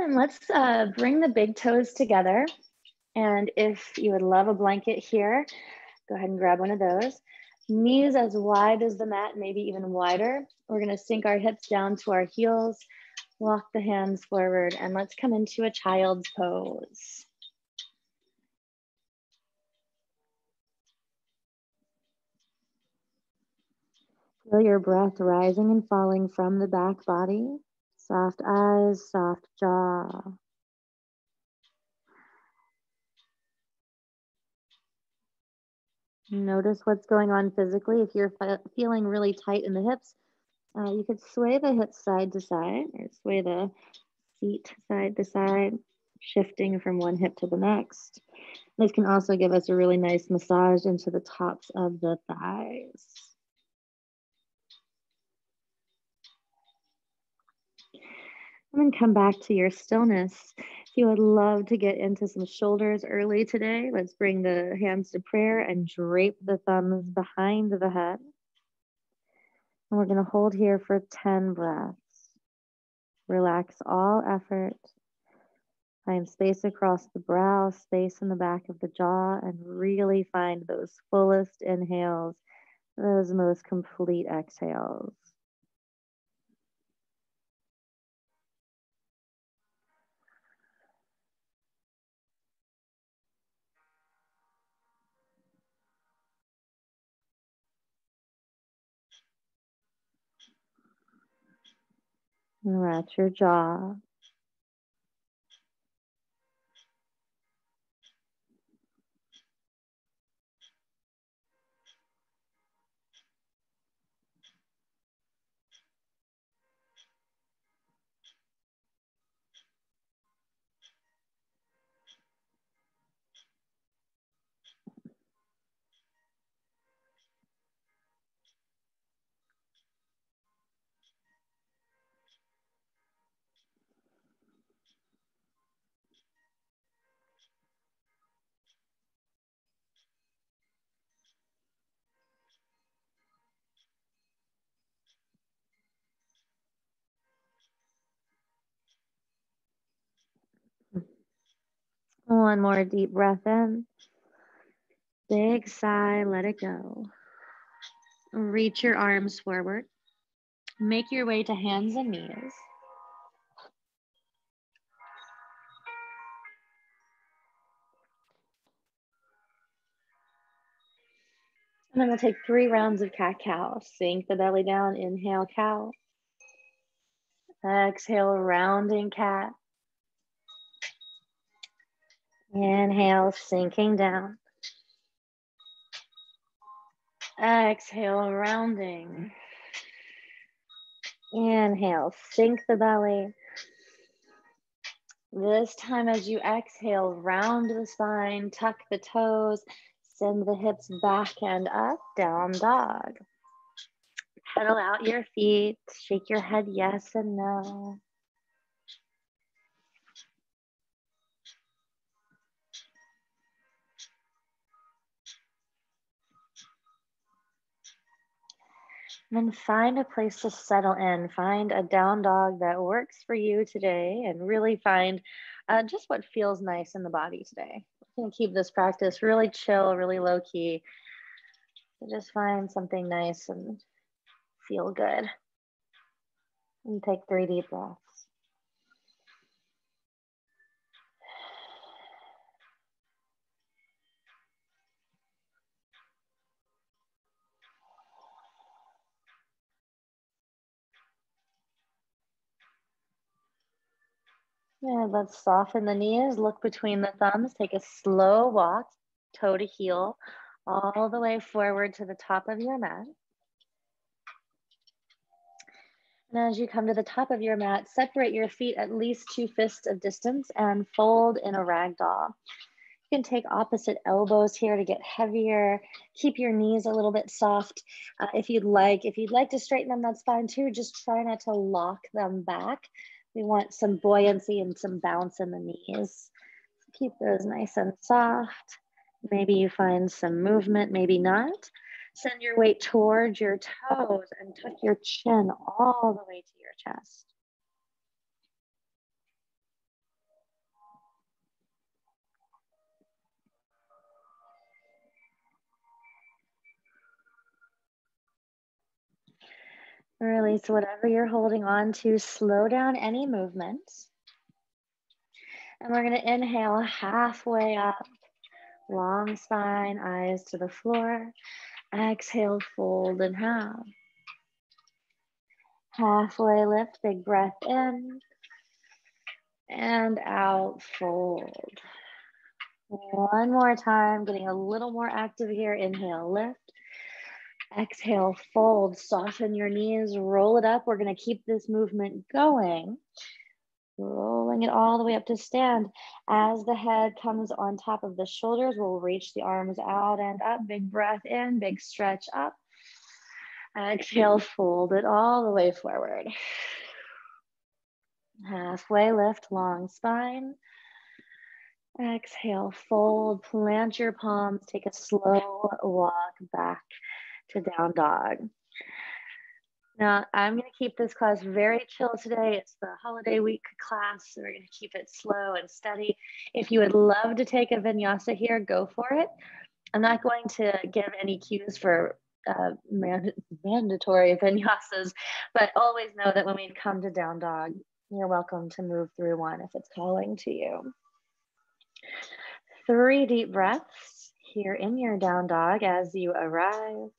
And let's bring the big toes together. And if you would love a blanket here, go ahead and grab one of those. Knees as wide as the mat, maybe even wider. We're gonna sink our hips down to our heels, walk the hands forward, and let's come into a child's pose. Feel your breath rising and falling from the back body. Soft eyes, soft jaw. Notice what's going on physically. If you're feeling really tight in the hips, you could sway the hips side to side or sway the feet side to side, shifting from one hip to the next. This can also give us a really nice massage into the tops of the thighs. And then come back to your stillness. If you would love to get into some shoulders early today, let's bring the hands to prayer and drape the thumbs behind the head. And we're going to hold here for 10 breaths. Relax all effort. Find space across the brow, space in the back of the jaw, and really find those fullest inhales, those most complete exhales. And relax your jaw. One more deep breath in. Big sigh, let it go. Reach your arms forward. Make your way to hands and knees. And then we'll take 3 rounds of cat-cow. Sink the belly down, inhale, cow. Exhale, rounding cat. Inhale, sinking down. Exhale, rounding. Inhale, sink the belly. This time as you exhale, round the spine, tuck the toes, send the hips back and up, down dog. Pedal out your feet, shake your head yes and no. And then find a place to settle in. Find a down dog that works for you today and really find just what feels nice in the body today. We're going to keep this practice really chill, really low key. So just find something nice and feel good. And take 3 deep breaths. And let's soften the knees, look between the thumbs, take a slow walk, toe to heel, all the way forward to the top of your mat. And as you come to the top of your mat, separate your feet at least 2 fists of distance and fold in a ragdoll. You can take opposite elbows here to get heavier. Keep your knees a little bit soft if you'd like. If you'd like to straighten them, that's fine too. Just try not to lock them back. We want some buoyancy and some bounce in the knees. Keep those nice and soft. Maybe you find some movement, maybe not. Send your weight towards your toes and tuck your chin all the way to your chest. Release whatever you're holding on to. Slow down any movement. And we're going to inhale halfway up. Long spine, eyes to the floor. Exhale, fold in half. Halfway lift, big breath in. And out, fold. One more time, getting a little more active here. Inhale, lift. Exhale, fold. Soften your knees, roll it up. We're going to keep this movement going. Rolling it all the way up to stand. As the head comes on top of the shoulders, we'll reach the arms out and up. Big breath in, big stretch up. Exhale, fold it all the way forward. Halfway lift, long spine. Exhale, fold, plant your palms, take a slow walk back to down dog. Now, I'm going to keep this class very chill today. It's the holiday week class, so we're going to keep it slow and steady. If you would love to take a vinyasa here, go for it. I'm not going to give any cues for mandatory vinyasas, but always know that when we come to down dog, you're welcome to move through one if it's calling to you. 3 deep breaths here in your down dog as you arrive.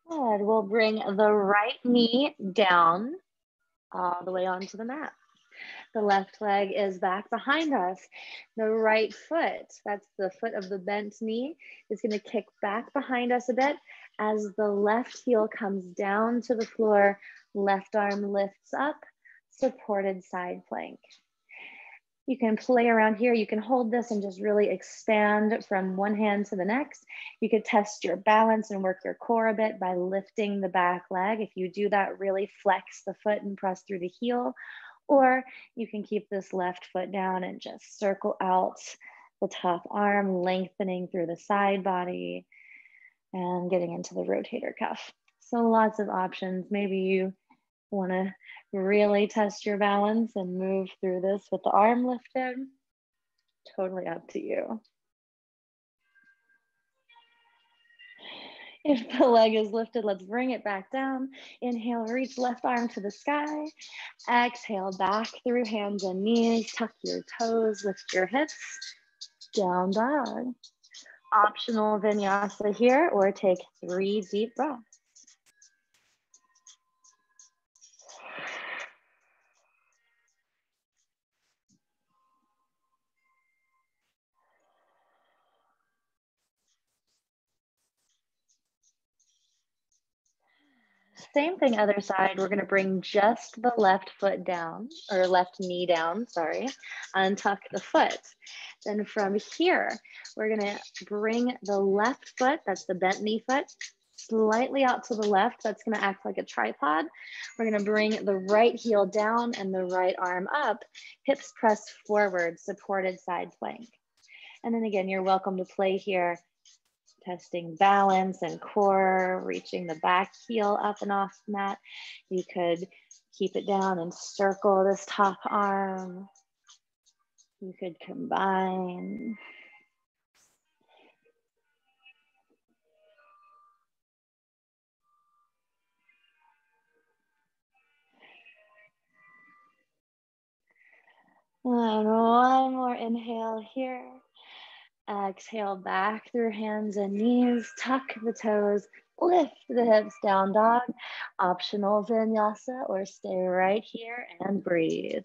Good. We'll bring the right knee down all the way onto the mat. The left leg is back behind us. The right foot, that's the foot of the bent knee, is going to kick back behind us a bit as the left heel comes down to the floor. Left arm lifts up, supported side plank. You can play around here. You can hold this and just really expand from one hand to the next. You could test your balance and work your core a bit by lifting the back leg. If you do that, really flex the foot and press through the heel. Or you can keep this left foot down and just circle out the top arm, lengthening through the side body and getting into the rotator cuff. So lots of options. Maybe you want to really test your balance and move through this with the arm lifted. Totally up to you. If the leg is lifted, let's bring it back down. Inhale, reach left arm to the sky. Exhale, back through hands and knees. Tuck your toes, lift your hips. Down dog. Optional vinyasa here, or take 3 deep breaths. Same thing, other side. We're going to bring just the left foot down, or left knee down, sorry, untuck the foot. Then from here, we're going to bring the left foot, that's the bent knee foot, slightly out to the left. That's going to act like a tripod. We're going to bring the right heel down and the right arm up, hips press forward, supported side plank. And then again, you're welcome to play here, testing balance and core, reaching the back heel up and off the mat. You could keep it down and circle this top arm. You could combine. And one more inhale here. Exhale back through hands and knees, tuck the toes, lift the hips, down dog. Optional vinyasa, or stay right here and breathe.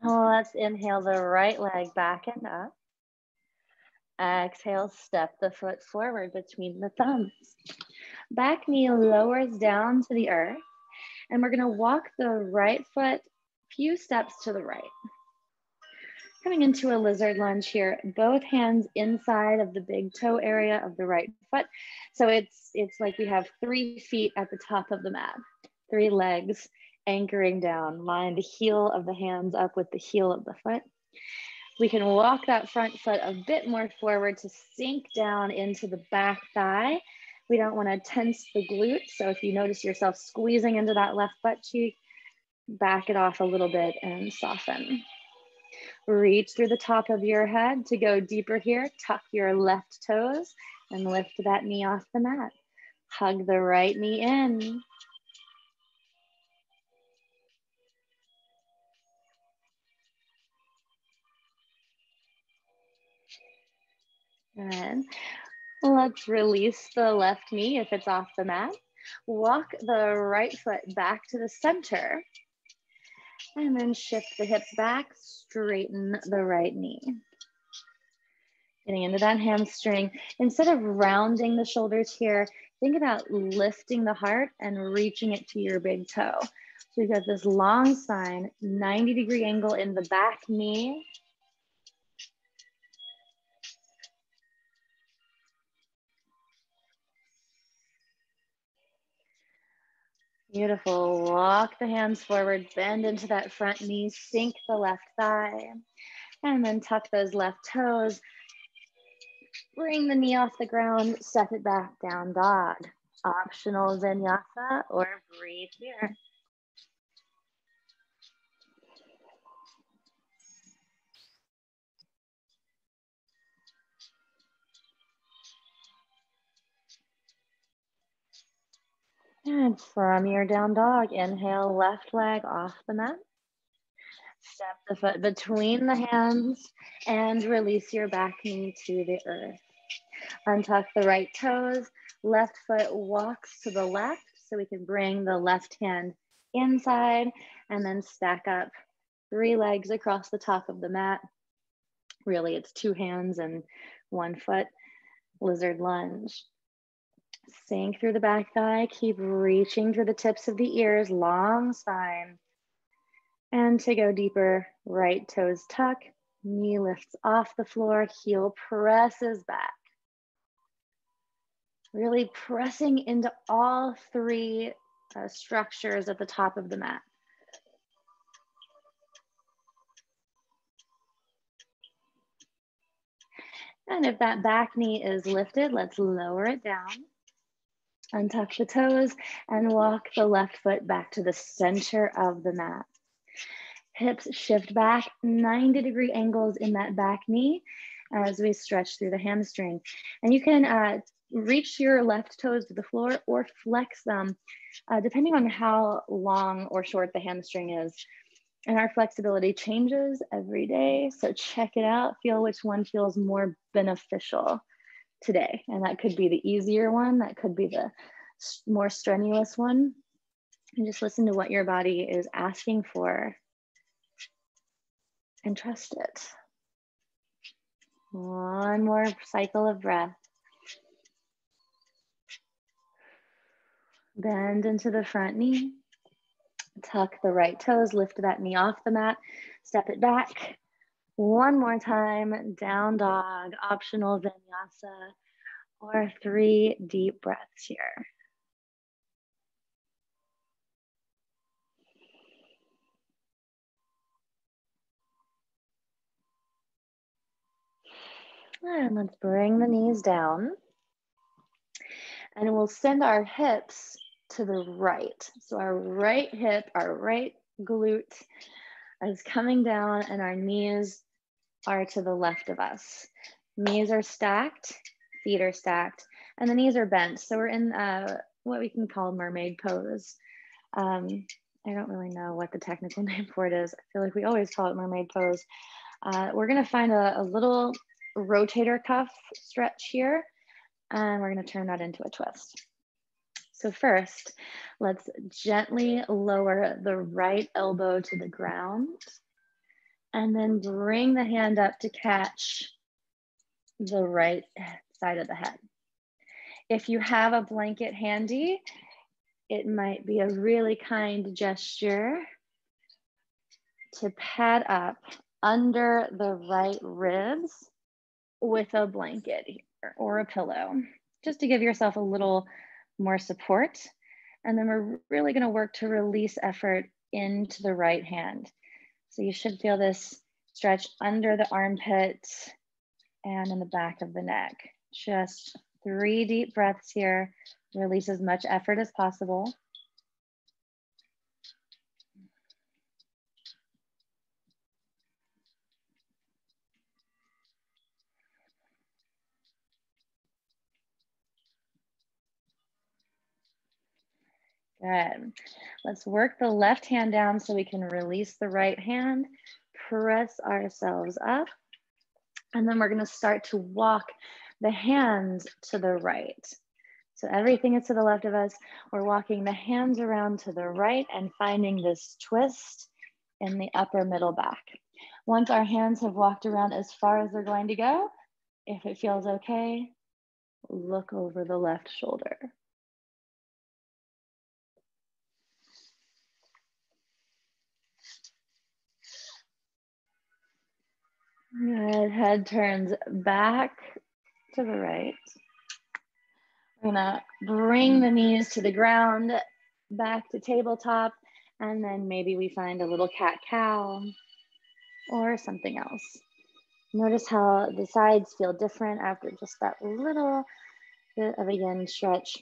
Let's inhale the right leg back and up. Exhale, step the foot forward between the thumbs. Back knee lowers down to the earth. And we're gonna walk the right foot a few steps to the right. Coming into a lizard lunge here, both hands inside of the big toe area of the right foot. So it's like we have 3 feet at the top of the mat. 3 legs anchoring down. Line the heel of the hands up with the heel of the foot. We can walk that front foot a bit more forward to sink down into the back thigh. We don't want to tense the glute. So if you notice yourself squeezing into that left butt cheek, back it off a little bit and soften. Reach through the top of your head to go deeper here. Tuck your left toes and lift that knee off the mat. Hug the right knee in. And let's release the left knee if it's off the mat. Walk the right foot back to the center. And then shift the hips back, straighten the right knee. Getting into that hamstring. Instead of rounding the shoulders here, think about lifting the heart and reaching it to your big toe. So we've got this long spine, 90-degree angle in the back knee. Beautiful. Walk the hands forward, bend into that front knee, sink the left thigh, and then tuck those left toes. Bring the knee off the ground, step it back, down dog. Optional vinyasa or breathe here. And from your down dog, inhale, left leg off the mat. Step the foot between the hands and release your back knee to the earth. Untuck the right toes, left foot walks to the left so we can bring the left hand inside and then stack up 3 legs across the top of the mat. Really, it's 2 hands and 1 foot, lizard lunge. Sink through the back thigh, keep reaching through the tips of the ears, long spine. And to go deeper, right toes tuck, knee lifts off the floor, heel presses back. Really pressing into all 3 structures at the top of the mat. And if that back knee is lifted, let's lower it down. Untuck the toes and walk the left foot back to the center of the mat. Hips shift back, 90-degree angles in that back knee as we stretch through the hamstring. And you can reach your left toes to the floor or flex them, depending on how long or short the hamstring is. And our flexibility changes every day. So check it out, feel which one feels more beneficial today. And that could be the easier one, that could be the more strenuous one. And just listen to what your body is asking for and trust it. One more cycle of breath. Bend into the front knee. Tuck the right toes, lift that knee off the mat, step it back. One more time, down dog, optional vinyasa, or 3 deep breaths here. And let's bring the knees down. And we'll send our hips to the right. So our right hip, our right glute is coming down and our knees are to the left of us. Knees are stacked, feet are stacked, and the knees are bent. So we're in what we can call mermaid pose. I don't really know what the technical name for it is. I feel like we always call it mermaid pose. We're gonna find a little rotator cuff stretch here, and we're gonna turn that into a twist. So first, let's gently lower the right elbow to the ground, and then bring the hand up to catch the right side of the head. If you have a blanket handy, it might be a really kind gesture to pad up under the right ribs with a blanket or a pillow, just to give yourself a little more support. And then we're really gonna work to release effort into the right hand. So you should feel this stretch under the armpit and in the back of the neck. Just 3 deep breaths here. Release as much effort as possible. Good. Let's work the left hand down so we can release the right hand. Press ourselves up. And then we're going to start to walk the hands to the right. So everything is to the left of us. We're walking the hands around to the right and finding this twist in the upper middle back. Once our hands have walked around as far as they're going to go, if it feels okay, look over the left shoulder. Good. Head turns back to the right. We're gonna bring the knees to the ground, back to tabletop, and then maybe we find a little cat-cow or something else. Notice how the sides feel different after just that little bit of a yin stretch.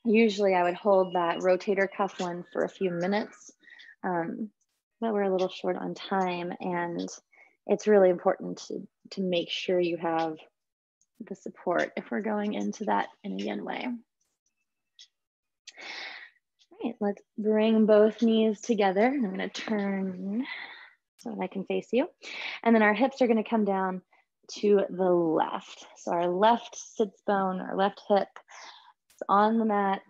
Usually I would hold that rotator cuff one for a few minutes, but we're a little short on time, and it's really important to make sure you have the support if we're going into that in a yin way. All right, let's bring both knees together. I'm gonna turn so that I can face you. And then our hips are gonna come down to the left. So our left sits bone, our left hip is on the mat,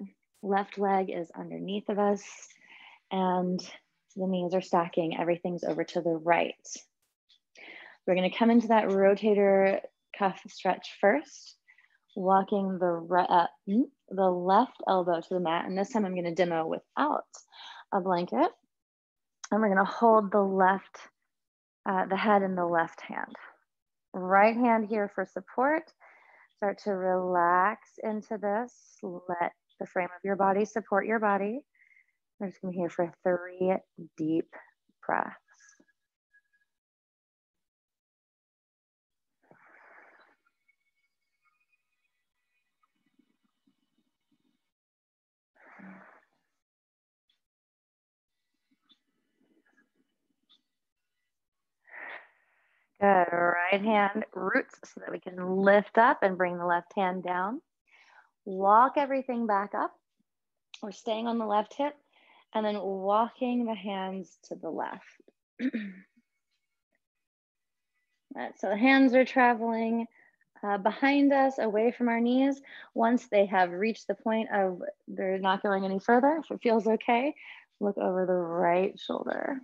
left leg is underneath of us, and the knees are stacking, everything's over to the right. We're gonna come into that rotator cuff stretch first, walking the left elbow to the mat. And this time I'm gonna demo without a blanket. And we're gonna hold the head in the left hand. Right hand here for support. Start to relax into this. Let the frame of your body support your body. We're just gonna be here for 3 deep breaths. Good, right hand roots so that we can lift up and bring the left hand down. Walk everything back up. We're staying on the left hip and then walking the hands to the left. Right, so the hands are traveling behind us, away from our knees. Once they have reached the point of they're not going any further, if it feels okay, look over the right shoulder.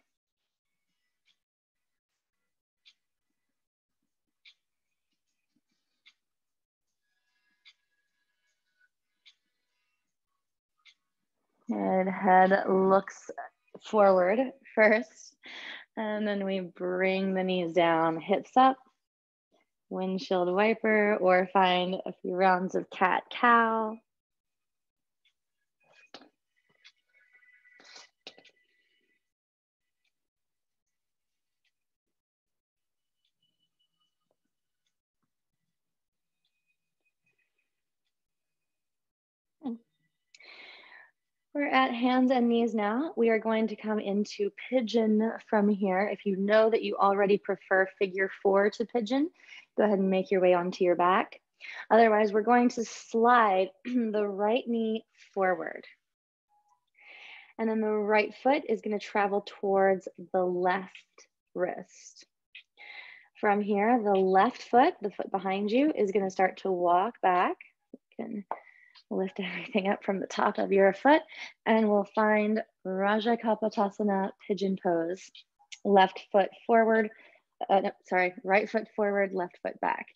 Good. Head looks forward first, and then we bring the knees down, hips up, windshield wiper, or find a few rounds of cat-cow. We're at hands and knees now. We are going to come into pigeon from here. If you know that you already prefer figure 4 to pigeon, go ahead and make your way onto your back. Otherwise, we're going to slide the right knee forward. And then the right foot is going to travel towards the left wrist. From here, the left foot, the foot behind you, is going to start to walk back. You can lift everything up from the top of your foot, and we'll find Raja Kapotasana, pigeon pose. Left foot forward, right foot forward, left foot back.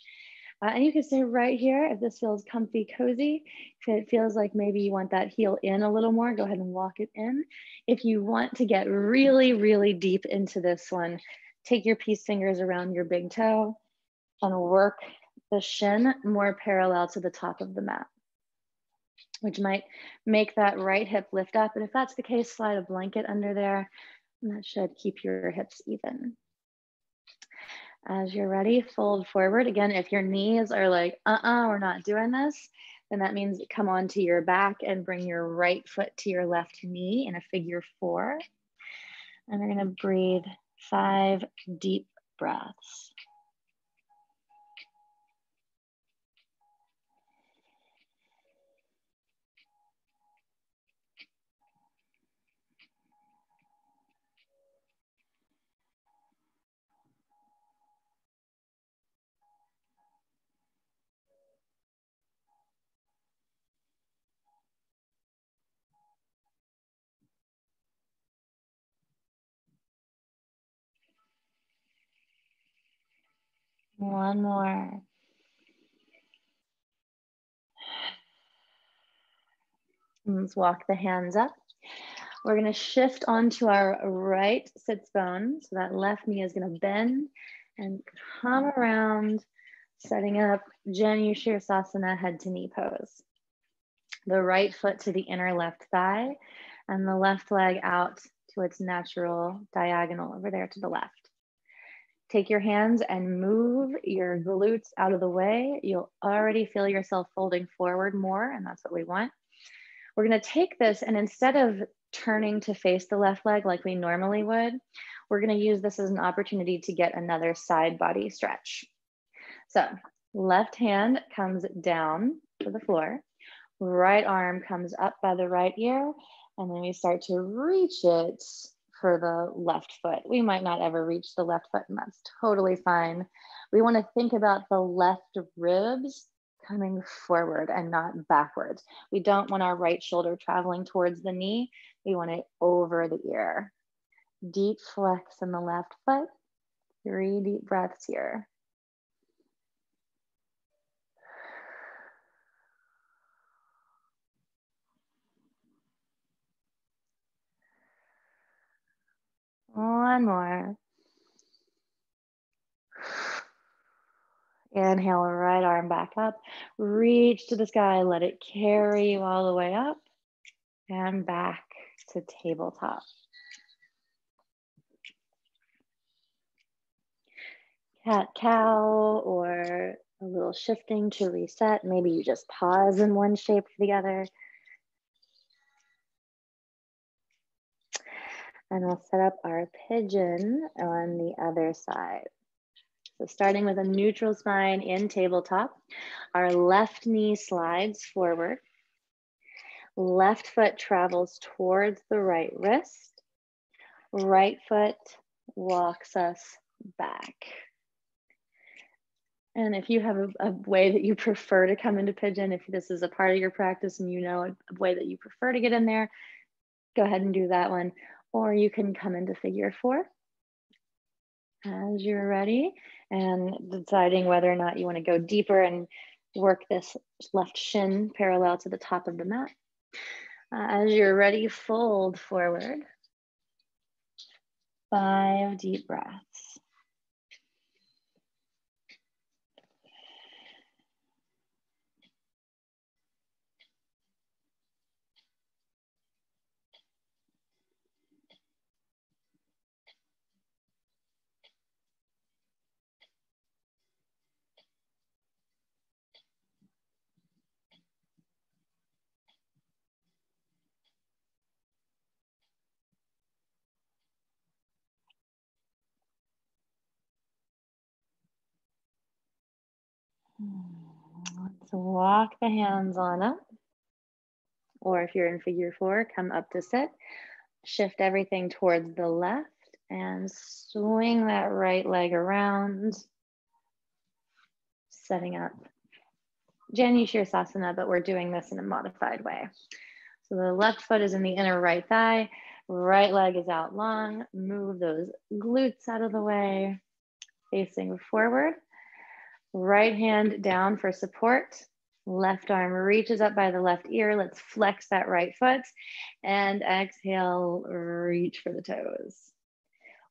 And you can stay right here if this feels comfy, cozy. If it feels like maybe you want that heel in a little more, go ahead and walk it in. If you want to get really, really deep into this one, take your peace fingers around your big toe and work the shin more parallel to the top of the mat. which might make that right hip lift up. And if that's the case, slide a blanket under there, and that should keep your hips even. As you're ready, fold forward. Again, if your knees are like, we're not doing this, then that means come onto your back and bring your right foot to your left knee in a figure 4. And we're gonna breathe 5 deep breaths. One more. Let's walk the hands up. We're gonna shift onto our right sits bone. So that left knee is gonna bend and come around, setting up Janu Shirsasana, head to knee pose. The right foot to the inner left thigh and the left leg out to its natural diagonal over there to the left. Take your hands and move your glutes out of the way. You'll already feel yourself folding forward more, and that's what we want. We're gonna take this, and instead of turning to face the left leg like we normally would, we're gonna use this as an opportunity to get another side body stretch. So left hand comes down to the floor, right arm comes up by the right ear, and then we start to reach it for the left foot. We might not ever reach the left foot, and that's totally fine. We want to think about the left ribs coming forward and not backwards. We don't want our right shoulder traveling towards the knee. We want it over the ear. Deep flex in the left foot. 3 deep breaths here. One more. Inhale, right arm back up. Reach to the sky, let it carry you all the way up and back to tabletop. Cat-cow or a little shifting to reset. Maybe you just pause in one shape for the other. And we'll set up our pigeon on the other side. So starting with a neutral spine in tabletop, our left knee slides forward. Left foot travels towards the right wrist. Right foot walks us back. And if you have a way that you prefer to come into pigeon, if this is a part of your practice and you know a way that you prefer to get in there, go ahead and do that one. Or you can come into figure 4 as you're ready, and deciding whether or not you want to go deeper and work this left shin parallel to the top of the mat. As you're ready, fold forward. 5 deep breaths. Let's walk the hands on up. Or if you're in figure 4, come up to sit. Shift everything towards the left and swing that right leg around. Setting up Janu Shirsasana, but we're doing this in a modified way. So the left foot is in the inner right thigh. Right leg is out long. Move those glutes out of the way. Facing forward. Right hand down for support. Left arm reaches up by the left ear. Let's flex that right foot. And exhale, reach for the toes.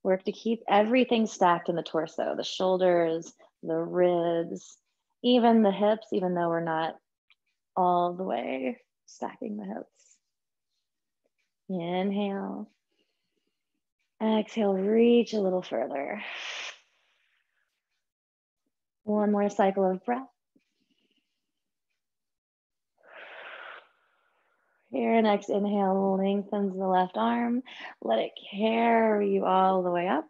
Work to keep everything stacked in the torso. The shoulders, the ribs, even the hips, even though we're not all the way stacking the hips. Inhale. Exhale, reach a little further. One more cycle of breath. Here, next inhale, lengthens the left arm. Let it carry you all the way up.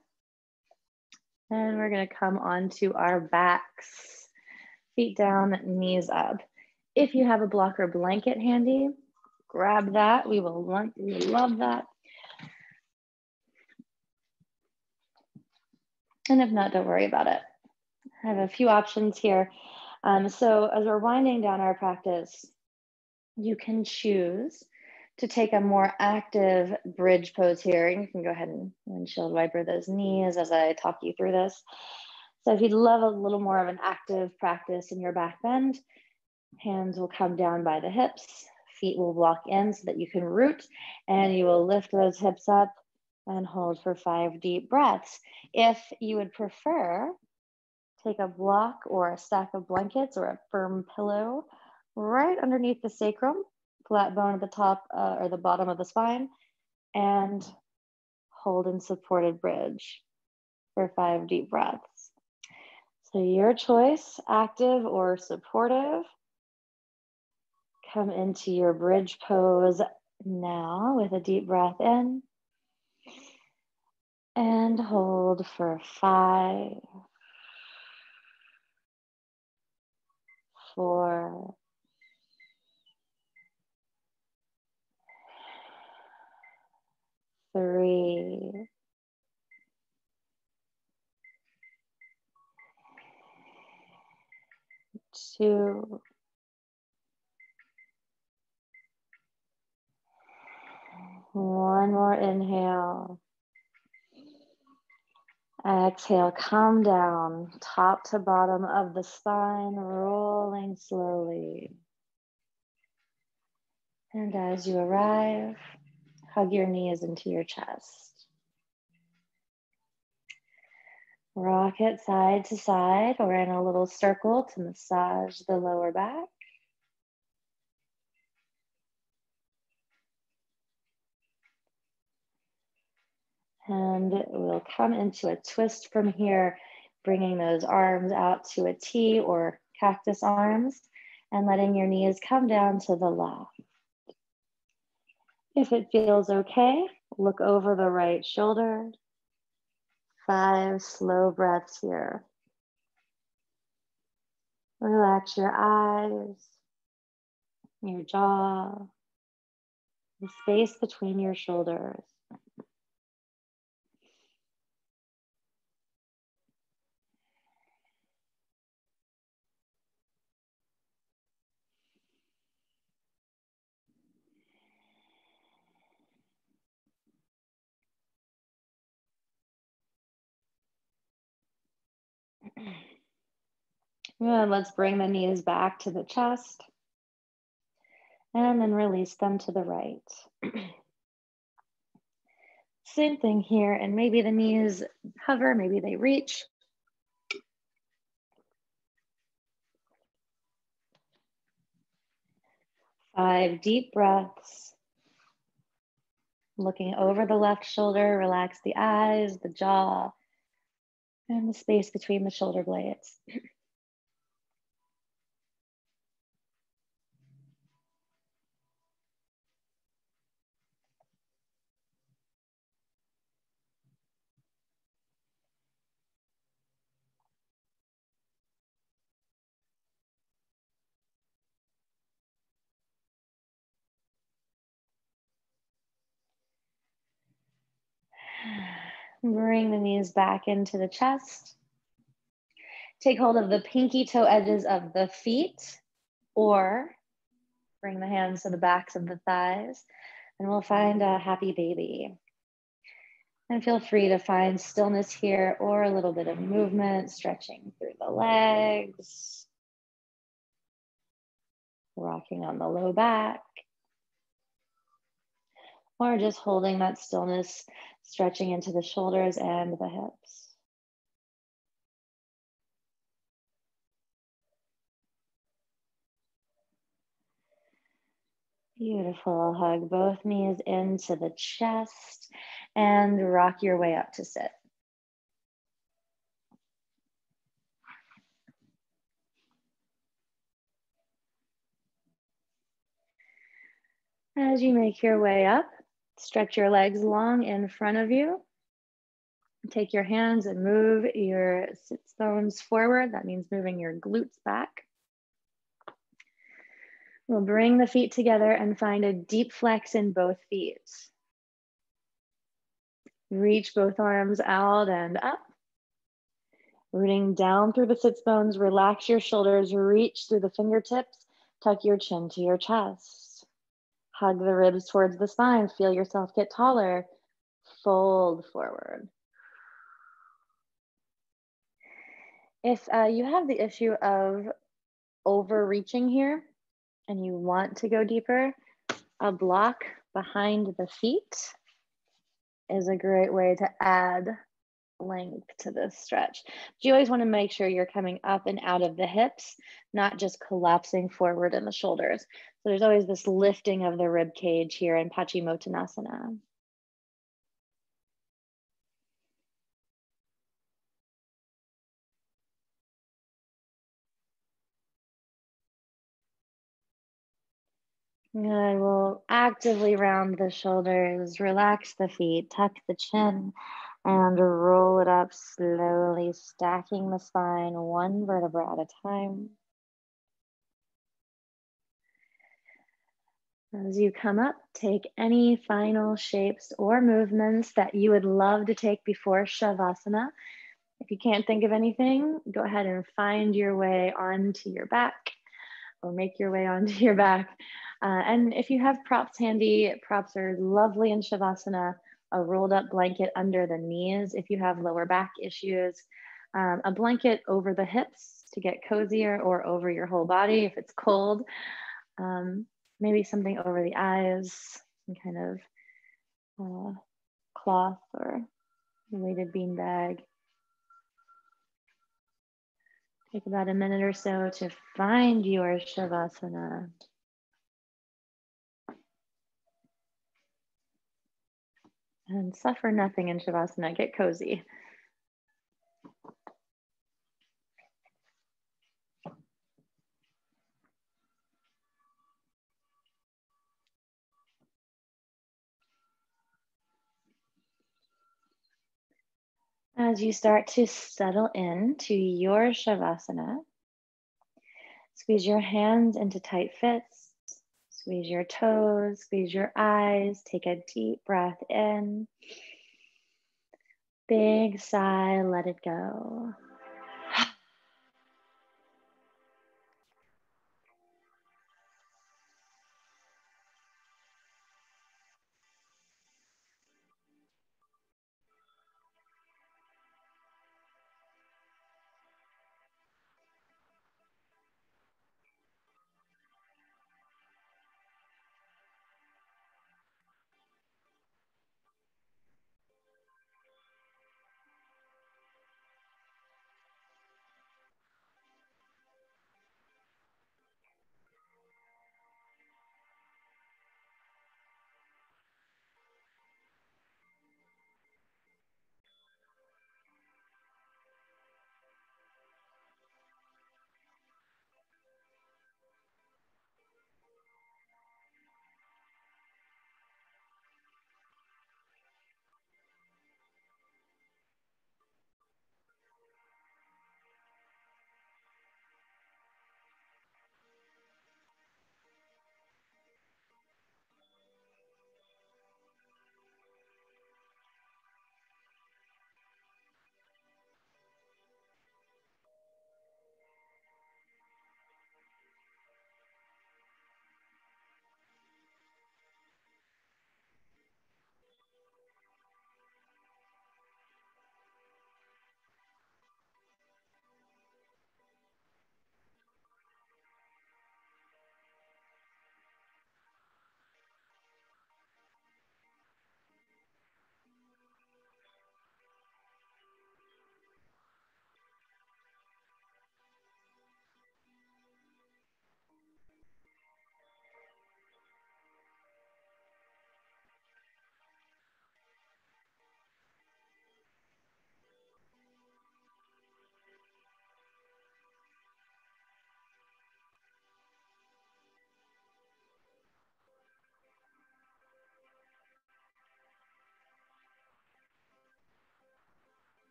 And we're gonna come onto our backs. Feet down, knees up. If you have a blocker blanket handy, grab that. We will love that. And if not, don't worry about it. I have a few options here. So as we're winding down our practice, you can choose to take a more active bridge pose here. And you can go ahead and windshield wiper those knees as I talk you through this. So if you'd love a little more of an active practice in your back bend, hands will come down by the hips, feet will walk in so that you can root, and you will lift those hips up and hold for 5 deep breaths. If you would prefer, take a block or a stack of blankets or a firm pillow right underneath the sacrum, flat bone at the top or the bottom of the spine, and hold in supported bridge for 5 deep breaths. So your choice, active or supportive. Come into your bridge pose now with a deep breath in and hold for 5, 4, 3, 2, 1 more inhale. Exhale, come down, top to bottom of the spine, rolling slowly. And as you arrive, hug your knees into your chest. Rock it side to side or in a little circle to massage the lower back. And we'll come into a twist from here, bringing those arms out to a T or cactus arms and letting your knees come down to the left. If it feels okay, look over the right shoulder. 5 slow breaths here. Relax your eyes, your jaw, the space between your shoulders. Good. Let's bring the knees back to the chest and then release them to the right. Same thing here, and maybe the knees hover, maybe they reach. Five deep breaths. Looking over the left shoulder, relax the eyes, the jaw, and the space between the shoulder blades. Bring the knees back into the chest. Take hold of the pinky toe edges of the feet, or bring the hands to the backs of the thighs, and we'll find a happy baby. And feel free to find stillness here or a little bit of movement, stretching through the legs, rocking on the low back, or just holding that stillness, stretching into the shoulders and the hips. Beautiful. Hug both knees into the chest and rock your way up to sit. As you make your way up, stretch your legs long in front of you. Take your hands and move your sits bones forward. That means moving your glutes back. We'll bring the feet together and find a deep flex in both feet. Reach both arms out and up. Rooting down through the sits bones, relax your shoulders, reach through the fingertips, tuck your chin to your chest. Hug the ribs towards the spine, feel yourself get taller. Fold forward. If you have the issue of overreaching here and you want to go deeper, a block behind the feet is a great way to add length to this stretch. But you always want to make sure you're coming up and out of the hips, not just collapsing forward in the shoulders. So there's always this lifting of the rib cage here in Paschimottanasana. Good. We'll actively round the shoulders, relax the feet, tuck the chin, and roll it up slowly, stacking the spine one vertebra at a time. As you come up, take any final shapes or movements that you would love to take before Shavasana. If you can't think of anything, go ahead and find your way onto your back or make your way onto your back. And if you have props handy, props are lovely in Shavasana. A rolled up blanket under the knees if you have lower back issues. A blanket over the hips to get cozier or over your whole body if it's cold. Maybe something over the eyes, some kind of cloth or weighted beanbag. Take about a minute or so to find your Shavasana. And suffer nothing in Shavasana, get cozy. As you start to settle into your Shavasana, squeeze your hands into tight fists, squeeze your toes, squeeze your eyes, take a deep breath in. Big sigh, let it go.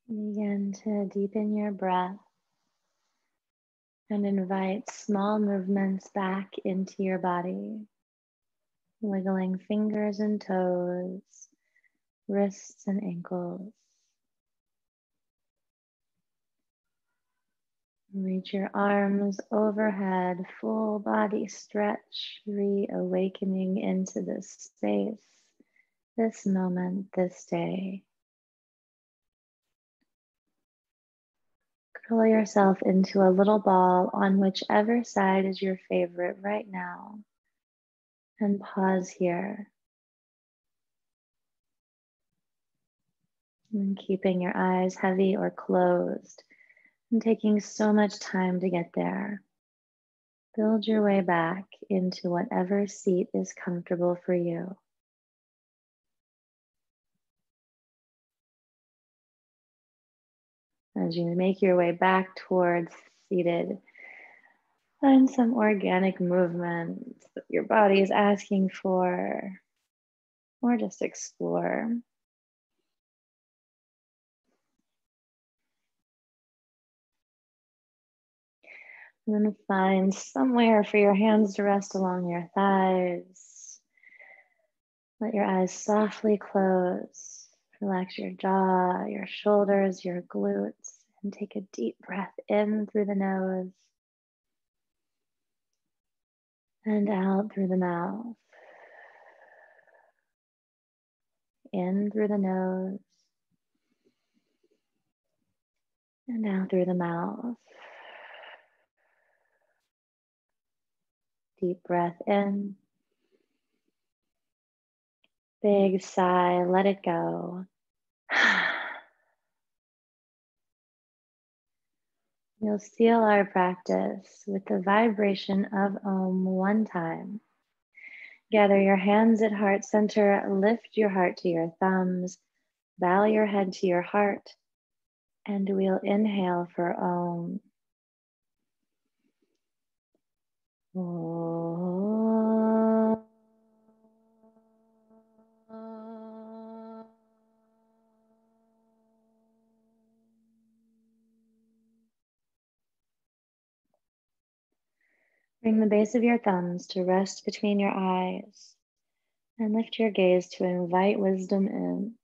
Begin to deepen your breath and invite small movements back into your body, wiggling fingers and toes, wrists and ankles. Reach your arms overhead, full body stretch, reawakening into this space, this moment, this day. Curl yourself into a little ball on whichever side is your favorite right now. And pause here. And keeping your eyes heavy or closed and taking so much time to get there. Build your way back into whatever seat is comfortable for you. As you make your way back towards seated, find some organic movement that your body is asking for, or just explore. And then find somewhere for your hands to rest along your thighs. Let your eyes softly close. Relax your jaw, your shoulders, your glutes, and take a deep breath in through the nose and out through the mouth. In through the nose and out through the mouth. Deep breath in. Big sigh, let it go. You'll seal our practice with the vibration of Om one time. Gather your hands at heart center, lift your heart to your thumbs, bow your head to your heart, and we'll inhale for Om. Om. Bring the base of your thumbs to rest between your eyes and lift your gaze to invite wisdom in.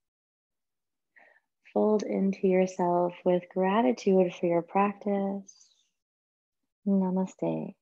Fold into yourself with gratitude for your practice. Namaste.